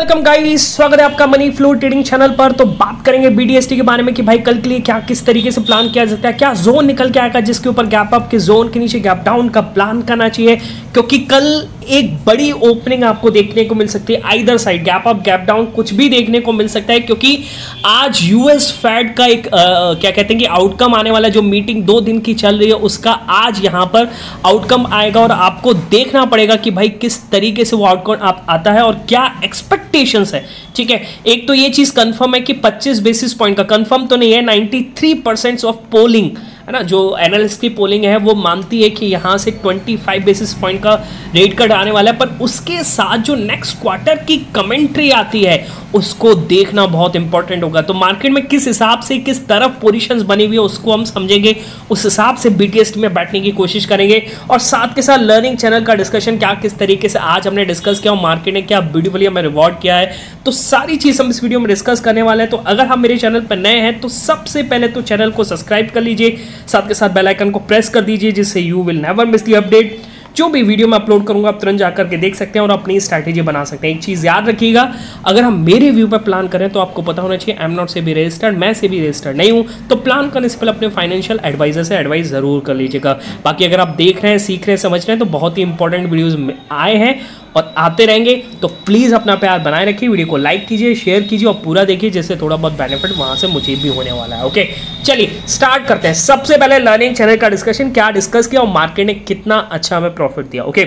Welcome guys, स्वागत है आपका मनी फ्लो ट्रेडिंग चैनल पर। तो बात करेंगे बीडीएसटी के बारे में कि भाई कल के लिए क्या किस तरीके से प्लान किया जाता है, क्या जोन निकल के आएगा जिसके ऊपर गैप अप के जोन के नीचे गैप डाउन का प्लान करना चाहिए, क्योंकि कल एक बड़ी ओपनिंग आपको देखने को मिल सकती है। Either side gap up gap down कुछ भी देखने को मिल सकता है, क्योंकि आज यूएस फेड का एक क्या कहते हैं कि आउटकम आने वाला, जो मीटिंग 2 दिन की चल रही है उसका आज यहां पर आउटकम आएगा और आपको देखना पड़ेगा कि भाई किस तरीके से वो आउटकम आता है और क्या एक्सपेक्टेशंस है। ठीक है, एक तो ये चीज कंफर्म है कि 25 बेसिस पॉइंट का, कंफर्म तो नहीं है, 93% ऑफ पोलिंग है ना, जो एनालिस्ट की पोलिंग है वो मानती है कि यहां से 25 बेसिस पॉइंट का रेट कट आने वाला है। पर उसके साथ जो नेक्स्ट क्वार्टर की कमेंट्री आती है उसको देखना बहुत इंपॉर्टेंट होगा। तो मार्केट में किस हिसाब से किस तरफ पोजीशंस बनी हुई है उसको हम समझेंगे, उस हिसाब से बीटीएसटी में बैठने की कोशिश करेंगे। और साथ के साथ लर्निंग चैनल का डिस्कशन क्या किस तरीके से आज हमने डिस्कस किया और मार्केट ने क्या ब्यूटीफुली हमें रिवॉर्ड किया है, तो सारी चीज हम इस वीडियो में डिस्कस करने वाले हैं। तो अगर हम मेरे चैनल पर नए हैं तो सबसे पहले तो चैनल को सब्सक्राइब कर लीजिए, साथ के साथ बेल आइकन को प्रेस कर दीजिए, जिससे you will never miss the update. जो भी वीडियो मैं अपलोड करूंगा आप तुरंत जाकर के देख सकते हैं और अपनी स्ट्रैटेजी बना सकते हैं। एक चीज याद रखिएगा, अगर हम मेरे व्यू पर प्लान करें तो आपको पता होना चाहिए I am not SEBI registered, मैं सेबी रजिस्टर्ड नहीं हूं। तो प्लान करने से पहले अपने फाइनेंशियल एडवाइजर से एडवाइस जरूर कर लीजिएगा। बाकी अगर आप देख रहे हैं, सीख रहे हैं, समझ रहे हैं तो बहुत ही इंपॉर्टेंट वीडियोज आए हैं और आते रहेंगे। तो प्लीज़ अपना प्यार बनाए रखिए, वीडियो को लाइक कीजिए, शेयर कीजिए और पूरा देखिए, जिससे थोड़ा बहुत बेनिफिट वहां से मुझे भी होने वाला है। ओके, चलिए स्टार्ट करते हैं। सबसे पहले लर्निंग चैनल का डिस्कशन, क्या डिस्कस किया और मार्केट ने कितना अच्छा हमें प्रॉफिट दिया। ओके,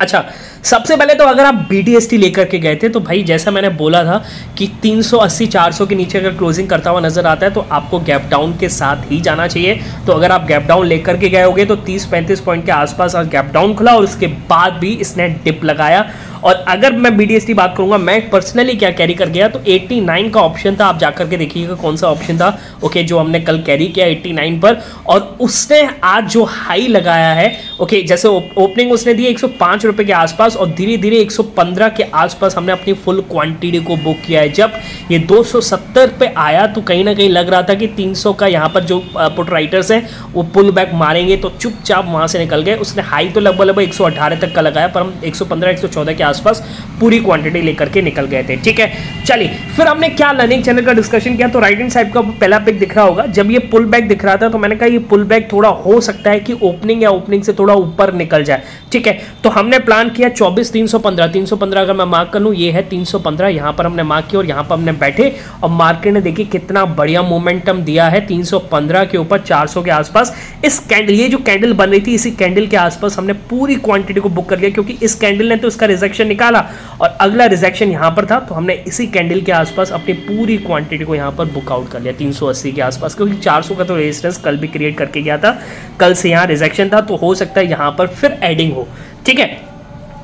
अच्छा सबसे पहले तो अगर आप बीटीएसटी लेकर के गए थे तो भाई जैसा मैंने बोला था कि 380 400 के नीचे अगर क्लोजिंग करता हुआ नजर आता है तो आपको गैप डाउन के साथ ही जाना चाहिए। तो अगर आप गैप डाउन लेकर के गए होगे तो 30-35 पॉइंट के आसपास आज गैप डाउन खुला और उसके बाद भी इसने डिप लगाया। और अगर मैं बीडीएसटी बात करूंगा, मैं पर्सनली क्या कैरी कर गया, तो 89 का ऑप्शन था, आप जाकर के देखिएगा कौन सा ऑप्शन था। ओके, जो हमने कल कैरी किया 89 पर, और उसने आज जो हाई लगाया है, ओके, जैसे ओपनिंग उसने दी 105 रुपए के आसपास और धीरे धीरे 115 के आसपास हमने अपनी फुल क्वांटिटी को बुक किया है। जब ये 270 पे आया तो कहीं ना कहीं लग रहा था कि 300 का यहाँ पर जो पुट राइटर्स हैं वो पुल बैक मारेंगे, तो चुपचाप वहां से निकल गए। उसने हाई तो लगभग 118 तक का लगाया, पर हम 115-114 के आसपास पूरी क्वांटिटी लेकर के निकल गए थे। ठीक है, चलिए फिर हमने क्या लर्निंग चैनल का डिस्कशन किया। तो राइट हैंड साइड का पहला पिक दिख रहा होगा, जब ये पुल बैक दिख रहा था तो मैंने कहा ये पुल बैक थोड़ा हो सकता है कि ओपनिंग या ओपनिंग से थोड़ा ऊपर निकल जाए। ठीक है, तो हमने प्लान किया 24,315 अगर मैं मार्क कर लूं, ये है 315, यहां पर हमने मार्क किया और यहां पर हमने बैठे और मार्केट ने देखिए कितना बढ़िया मोमेंटम दिया है 315 के ऊपर 400 के आसपास। इस कैंडल, ये जो कैंडल बन रही थी इसी कैंडल के आसपास हमने पूरी क्वांटिटी को बुक कर लिया, क्योंकि इस कैंडल ने तो इसका रिजेक्शन निकाला और अगला रिजेक्शन यहां पर था, तो हमने इसी कैंडल के आसपास अपनी पूरी क्वांटिटी को यहां पर बुक आउट कर लिया 380 के आसपास, क्योंकि 400 का तो रेजिस्टेंस कल भी क्रिएट करके गया था, कल से यहां रिजेक्शन था, तो हो सकता है यहां पर फिर एडिंग हो। ठीक है,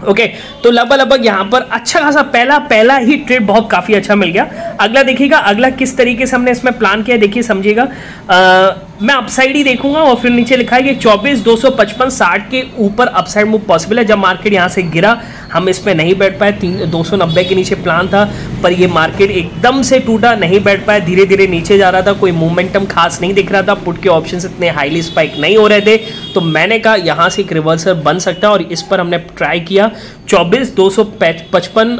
ओके, तो लगभग यहां पर अच्छा खासा पहला ही ट्रेड बहुत काफी अच्छा मिल गया। अगला देखिएगा, अगला किस तरीके से हमने इसमें प्लान किया, देखिए समझिएगा। मैं अपसाइड ही देखूंगा और फिर नीचे लिखा है कि 24,255 60 के ऊपर अपसाइड मूव पॉसिबल है। जब मार्केट यहां से गिरा हम इसमें नहीं बैठ पाए, 290 के नीचे प्लान था, पर ये मार्केट एकदम से टूटा, नहीं बैठ पाए, धीरे धीरे नीचे जा रहा था, कोई मोमेंटम खास नहीं दिख रहा था, पुट के ऑप्शंस इतने हाईली स्पाइक नहीं हो रहे थे, तो मैंने कहा यहां से एक रिवर्सल बन सकता है और इस पर हमने ट्राई किया। 24,255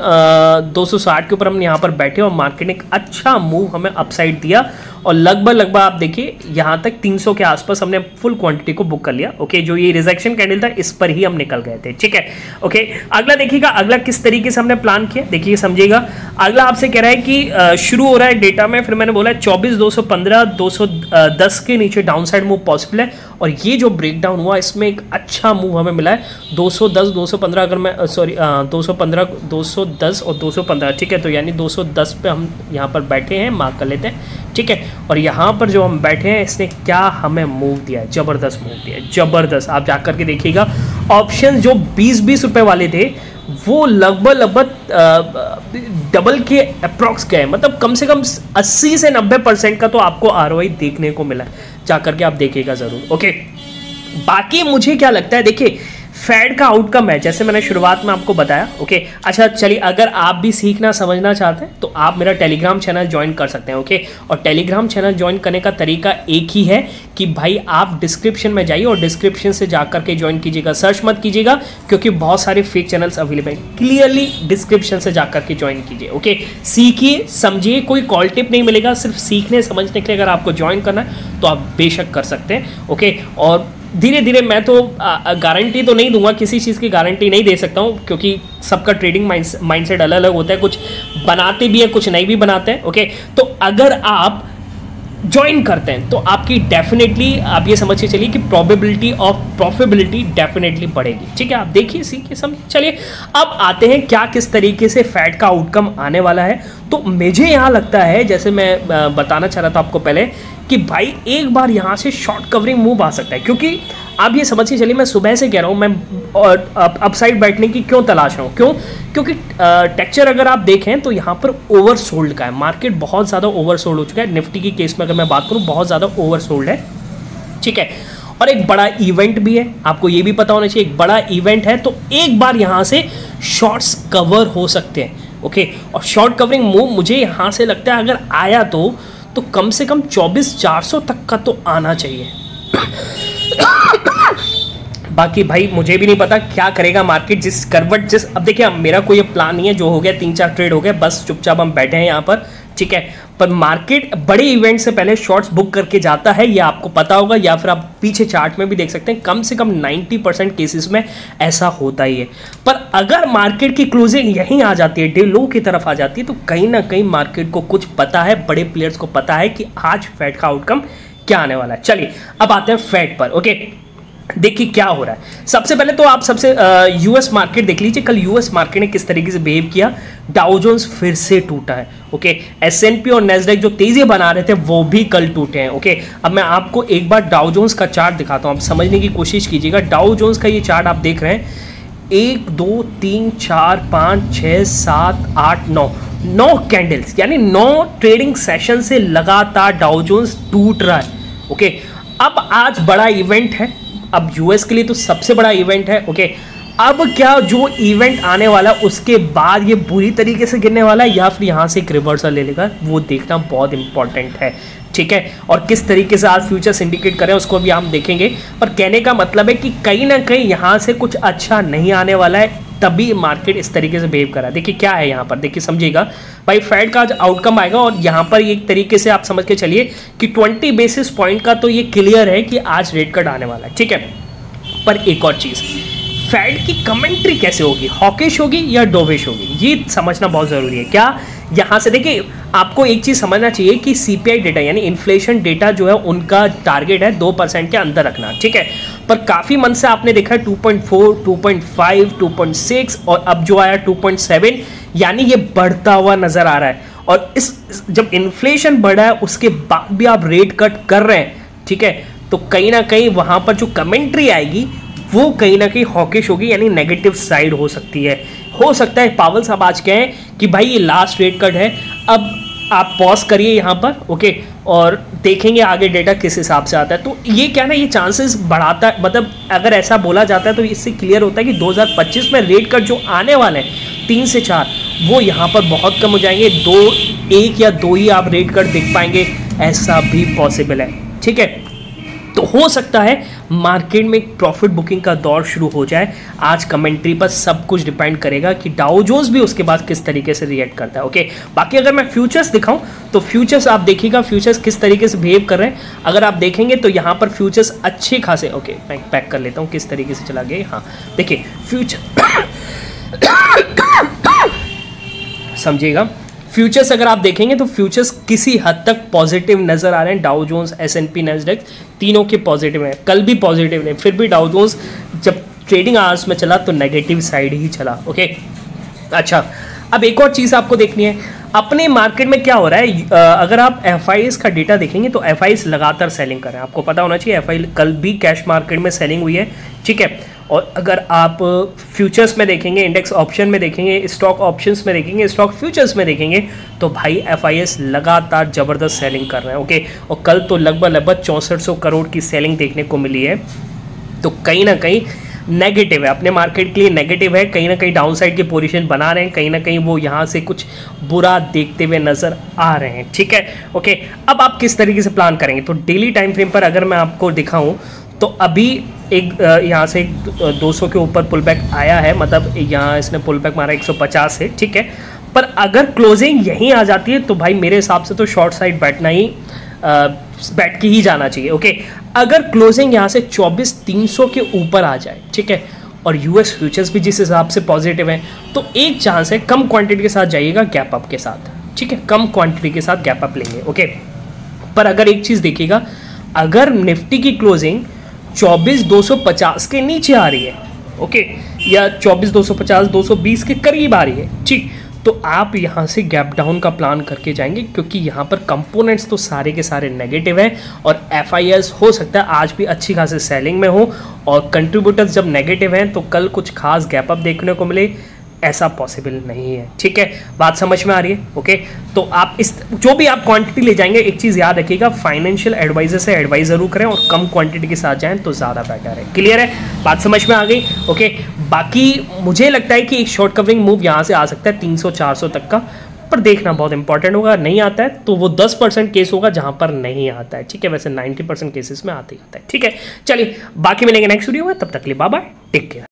260 के ऊपर हम यहां पर बैठे और मार्केट ने एक अच्छा मूव हमें अपसाइड दिया और लगभग आप देखिए यहां तक 300 के आसपास हमने फुल क्वांटिटी को बुक कर लिया। ओके, जो ये रिजेक्शन कैंडल था इस पर ही हम निकल गए थे। ठीक है, ओके, अगला देखिएगा, अगला किस तरीके से हमने प्लान किया, देखिए समझिएगा। अगला आपसे कह रहा है कि शुरू हो रहा है डेटा में, फिर मैंने बोला 24,215 210 के नीचे डाउन साइड मूव पॉसिबल है और ये जो ब्रेकडाउन हुआ इसमें एक अच्छा मूव हमें मिला है 210 215, अगर मैं 215 210 और 215। ठीक है, तो यानी 210 पे हम यहाँ पर बैठे हैं, मार्क कर लेते हैं। ठीक है, और यहाँ पर जो हम बैठे हैं इसने क्या हमें मूव दिया है, जबरदस्त मूव दिया है, जबरदस्त। आप जाकर के देखिएगा, ऑप्शन जो 20-20 रुपए वाले थे वो लगभग डबल के अप्रॉक्स गए, मतलब कम से कम 80 से 90% का तो आपको आरओआई देखने को मिला है, जाकर के आप देखिएगा जरूर। ओके, बाकी मुझे क्या लगता है, देखिए फेड का आउटकम है, जैसे मैंने शुरुआत में आपको बताया। ओके अच्छा चलिए, अगर आप भी सीखना समझना चाहते हैं तो आप मेरा टेलीग्राम चैनल ज्वाइन कर सकते हैं। ओके और टेलीग्राम चैनल ज्वाइन करने का तरीका एक ही है कि भाई आप डिस्क्रिप्शन में जाइए और डिस्क्रिप्शन से जाकर के ज्वाइन कीजिएगा, सर्च मत कीजिएगा क्योंकि बहुत सारे फेक चैनल्स अवेलेबल हैं। क्लियरली डिस्क्रिप्शन से जाकर के ज्वाइन कीजिए। ओके सीखिए समझिए, कोई कॉल टिप नहीं मिलेगा, सिर्फ सीखने समझने के लिए अगर आपको ज्वाइन करना है तो आप बेशक कर सकते हैं। ओके और धीरे धीरे, मैं तो गारंटी तो नहीं दूंगा, किसी चीज़ की गारंटी नहीं दे सकता हूँ क्योंकि सबका ट्रेडिंग माइंडसेट अलग अलग होता है, कुछ बनाते भी है कुछ नहीं भी बनाते हैं। ओके तो अगर आप ज्वाइन करते हैं तो आपकी डेफिनेटली आप ये समझ के चलिए कि प्रोबेबिलिटी ऑफ प्रॉफिटेबिलिटी डेफिनेटली बढ़ेगी। ठीक है, आप देखिए सीखिए समझिए। चलिए अब आते हैं क्या किस तरीके से फेड का आउटकम आने वाला है। तो मुझे यहाँ लगता है, जैसे मैं बताना चाह रहा था आपको पहले, कि भाई एक बार यहाँ से शॉर्ट कवरिंग मूव आ सकता है, क्योंकि आप ये समझ के चलिए मैं सुबह से कह रहा हूँ, मैं अपसाइड बैठने की क्यों तलाश रहा हूँ, क्योंकि टेक्सचर अगर आप देखें तो यहाँ पर ओवरसोल्ड का है, मार्केट बहुत ज़्यादा ओवरसोल्ड हो चुका है। निफ्टी की केस में अगर मैं बात करूँ बहुत ज़्यादा ओवरसोल्ड है। ठीक है, और एक बड़ा इवेंट भी है, आपको ये भी पता होना चाहिए, एक बड़ा इवेंट है, तो एक बार यहाँ से शॉर्ट्स कवर हो सकते हैं। ओके और शॉर्ट कवरिंग मूव मुझे यहाँ से लगता है अगर आया तो कम से कम 24,400 तक का तो आना चाहिए। बाकी भाई मुझे भी नहीं पता क्या करेगा मार्केट, जिस करवट जिस, अब देखिए मेरा कोई प्लान नहीं है, जो हो गया 3-4 ट्रेड हो गए, बस चुपचाप हम बैठे हैं यहाँ पर। ठीक है, पर मार्केट बड़े इवेंट से पहले शॉर्ट्स बुक करके जाता है, ये आपको पता होगा, या फिर आप पीछे चार्ट में भी देख सकते हैं, कम से कम 90% केसेस में ऐसा होता ही है। पर अगर मार्केट की क्लोजिंग यहीं आ जाती है, डे लो की तरफ आ जाती है, तो कहीं ना कहीं मार्केट को कुछ पता है, बड़े प्लेयर्स को पता है कि आज फेड का आउटकम क्या आने वाला है। चलिए अब आते हैं फेड पर। ओके देखिए क्या हो रहा है। सबसे पहले तो आप सबसे यूएस मार्केट देख लीजिए, कल यूएस मार्केट ने किस तरीके से बिहेव किया। डाउ जोन्स फिर से टूटा है। ओके एसएनपी और नेस्डैक जो तेजी बना रहे थे वो भी कल टूटे हैं। ओके अब मैं आपको एक बार डाउ जोन्स का चार्ट दिखाता हूं, आप समझने की कोशिश कीजिएगा। डाउ जोन्स का ये चार्ट आप देख रहे हैं, 1 2 3 4 5 6 7 8 9 कैंडल्स, यानी 9 ट्रेडिंग सेशन से लगातार डाउ जोन्स टूट रहा है। ओके अब आज बड़ा इवेंट है, अब यूएस के लिए तो सबसे बड़ा इवेंट है। ओके अब क्या जो इवेंट आने वाला उसके बाद ये बुरी तरीके से गिरने वाला है या फिर यहाँ से एक रिवर्सल ले लेगा, वो देखना बहुत इंपॉर्टेंट है। ठीक है, और किस तरीके से आज फ्यूचर्स इंडिकेट करें उसको भी हम देखेंगे। पर कहने का मतलब है कि कहीं ना कहीं यहाँ से कुछ अच्छा नहीं आने वाला है, तभी मार्केट इस तरीके से बिहेव करा। देखिए क्या है यहाँ पर, देखिए समझिएगा भाई, फेड का आज आउटकम आएगा और यहाँ पर एक तरीके से आप समझ के चलिए कि 20 बेसिस पॉइंट का तो ये क्लियर है कि आज रेट कट आने वाला है। ठीक है, पर एक और चीज़, फेड की कमेंट्री कैसे होगी, हॉकिश होगी या डोविश होगी, ये समझना बहुत ज़रूरी है। क्या यहाँ से देखिए आपको एक चीज़ समझना चाहिए कि सीपीआई डेटा यानी इन्फ्लेशन डेटा जो है उनका टारगेट है 2% के अंदर रखना। ठीक है, पर काफ़ी मन से आपने देखा है 2.4, 2.5, 2.6 और अब जो आया 2.7, यानी ये बढ़ता हुआ नज़र आ रहा है। और इस जब इन्फ्लेशन बढ़ा है उसके बाद भी आप रेट कट कर रहे हैं, ठीक है, तो कहीं ना कहीं वहाँ पर जो कमेंट्री आएगी वो कहीं ना कहीं हॉकिश होगी, यानी नेगेटिव साइड हो सकती है। हो सकता है पावल साहब आज कहें कि भाई ये लास्ट रेट कट है, अब आप पॉज करिए यहाँ पर। ओके और देखेंगे आगे डेटा किस हिसाब से आता है। तो ये क्या ना, ये चांसेस बढ़ाता है, मतलब अगर ऐसा बोला जाता है तो इससे क्लियर होता है कि 2025 में रेट कट जो आने वाले हैं 3 से 4 वो यहाँ पर बहुत कम हो जाएंगे। 1 या 2 ही आप रेट कट देख पाएंगे, ऐसा भी पॉसिबल है। ठीक है, तो हो सकता है मार्केट में प्रॉफिट बुकिंग का दौर शुरू हो जाए। आज कमेंट्री पर सब कुछ डिपेंड करेगा कि डाउ जोन्स भी उसके बाद किस तरीके से रिएक्ट करता है। ओके बाकी अगर मैं फ्यूचर्स दिखाऊं तो फ्यूचर्स आप देखिएगा फ्यूचर्स किस तरीके से बिहेव कर रहे हैं। अगर आप देखेंगे तो यहाँ पर फ्यूचर्स अच्छे खासे, ओके मैं पैक कर लेता हूँ किस तरीके से चला गया। हाँ देखिए फ्यूचर समझिएगा, फ्यूचर्स अगर आप देखेंगे तो फ्यूचर्स किसी हद तक पॉजिटिव नजर आ रहे हैं। डाउ जोन्स, एसएनपी, नैस्डैक तीनों के पॉजिटिव हैं, कल भी पॉजिटिव नहीं, फिर भी डाउ जोन्स जब ट्रेडिंग आवर्स में चला तो नेगेटिव साइड ही चला। ओके अच्छा अब एक और चीज़ आपको देखनी है, अपने मार्केट में क्या हो रहा है। अगर आप एफआईएस का डेटा देखेंगे तो एफआईएस लगातार सेलिंग कर रहे हैं, आपको पता होना चाहिए। एफआई कल भी कैश मार्केट में सेलिंग हुई है। ठीक है, और अगर आप फ्यूचर्स में देखेंगे, इंडेक्स ऑप्शन में देखेंगे, स्टॉक ऑप्शंस में देखेंगे, स्टॉक फ्यूचर्स में देखेंगे तो भाई एफआईएस लगातार ज़बरदस्त सेलिंग कर रहे हैं। ओके और कल तो लगभग 6400 करोड़ की सेलिंग देखने को मिली है। तो कहीं ना कहीं नेगेटिव है, अपने मार्केट के लिए नेगेटिव है, कहीं ना कहीं डाउन साइड की पोजीशन बना रहे हैं, कहीं ना कहीं वो यहाँ से कुछ बुरा देखते हुए नजर आ रहे हैं। ठीक है, ओके। अब आप किस तरीके से प्लान करेंगे, तो डेली टाइम फ्रेम पर अगर मैं आपको दिखाऊं तो अभी एक यहाँ से 200 के ऊपर पुल बैक आया है, मतलब यहाँ इसने पुल बैक मारा 150 से। ठीक है, पर अगर क्लोजिंग यहीं आ जाती है तो भाई मेरे हिसाब से तो शॉर्ट साइड बैठ के ही जाना चाहिए। ओके, अगर क्लोजिंग यहाँ से 24,300 के ऊपर आ जाए, ठीक है, और यूएस फ्यूचर्स भी जिस हिसाब से पॉजिटिव है, तो एक चांस है कम क्वांटिटी के साथ जाइएगा गैप अप के साथ। ठीक है, कम क्वांटिटी के साथ गैप अप लेंगे। ओके, पर अगर एक चीज़ देखिएगा, अगर निफ्टी की क्लोजिंग 24,250 के नीचे आ रही है, ओके, या 24,250 220 के करीब आ रही है, ठीक, तो आप यहाँ से गैप डाउन का प्लान करके जाएंगे, क्योंकि यहाँ पर कंपोनेंट्स तो सारे के सारे नेगेटिव हैं और FIS हो सकता है आज भी अच्छी खासी सेलिंग में हो, और कंट्रीब्यूटर्स जब नेगेटिव हैं तो कल कुछ खास गैप अप देखने को मिले, ऐसा पॉसिबल नहीं है। ठीक है, बात समझ में आ रही है? ओके, तो आप इस जो भी आप क्वांटिटी ले जाएंगे, एक चीज़ याद रखिएगा, फाइनेंशियल एडवाइजर से एडवाइस जरूर करें और कम क्वांटिटी के साथ जाएं तो ज़्यादा बेटर है। क्लियर है, बात समझ में आ गई? ओके, बाकी मुझे लगता है कि एक शॉर्ट कवरिंग मूव यहाँ से आ सकता है 300-400 तक का, पर देखना बहुत इंपॉर्टेंट होगा। नहीं आता है तो वो 10% केस होगा जहाँ पर नहीं आता है। ठीक है, वैसे 90% केसेस में आते ही आता है। ठीक है, चलिए बाकी मिलेंगे नेक्स्ट वीडियो में, तब तक के लिए बाय बाय, टेक केयर।